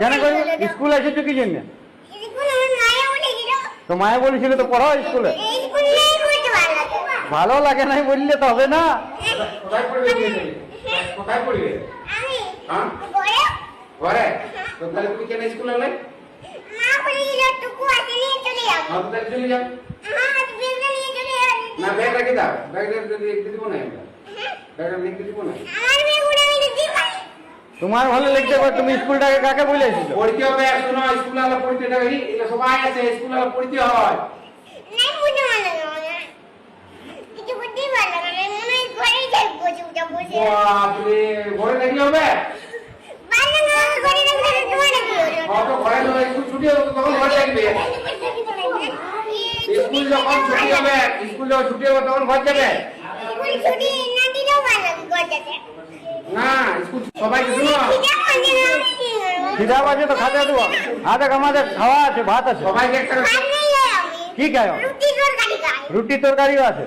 কেন করবে? স্কুল এসেছো কি জন্য? তো মায়ে বলেছিল তো পড়াও স্কুলে। ভালো লাগে নাই বললে তো হবে না। কোথায় পড়বে? কোথায় পড়বে? হ্যাঁ ঘরে। তো তাহলে তুমি কেন স্কুলে এলে? হ্যাঁ তো তাহলে চলে যাও। না ব্যাগ রেখে দাও, ব্যাগটা লিখতে দিব না আমরা, ব্যাগটা লিখতে দিব না। তোমার ভালো লিখতে পারো, তুমি স্কুলটাকে কাকে বলে এসেছো? পড়তে হবে, শোনো স্কুলে আলো পড়তে দেবে, এটা সবাই আছে স্কুলে আলো পড়তে হয়। বাপরে ঘরে দেখলে হবে? তো ঘরে স্কুল ছুটি হবে তখন ঘরে দেখবে। স্কুল যখন ছুটি হবে, স্কুল যখন ছুটি হবে তখন ঘর যাবে না। স্কুল সবাইকে শুনো, খিদা বাজে তো খাতে দেবো। আমাদের খাওয়া আছে, ভাত আছে। সবাইকে একটা কি খায়? রুটি তরকারিও আছে।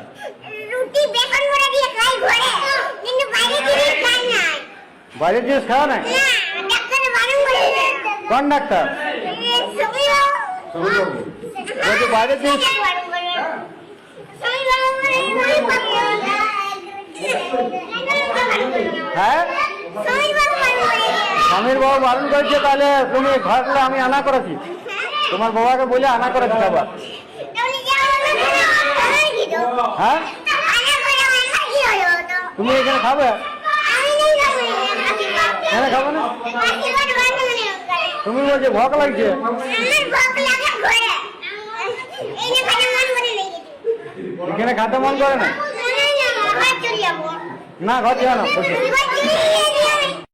বাইরের জিনিস খাওয়া নাই? কোন ডাক্তার? বলছি বাইরের জিনিস। হ্যাঁ স্বামীর বাবা বারণ করেছে, তাহলে তুমি ঘরলে আমি আনা করেছি, তোমার বাবাকে বলে আনা করেছি খাবার। হ্যাঁ তুমি এখানে খাবে? এখানে খাবে না? তুমি বলছো ভোক লাগছে। এখানে খাতে মন করে না? না ঘর যাও না।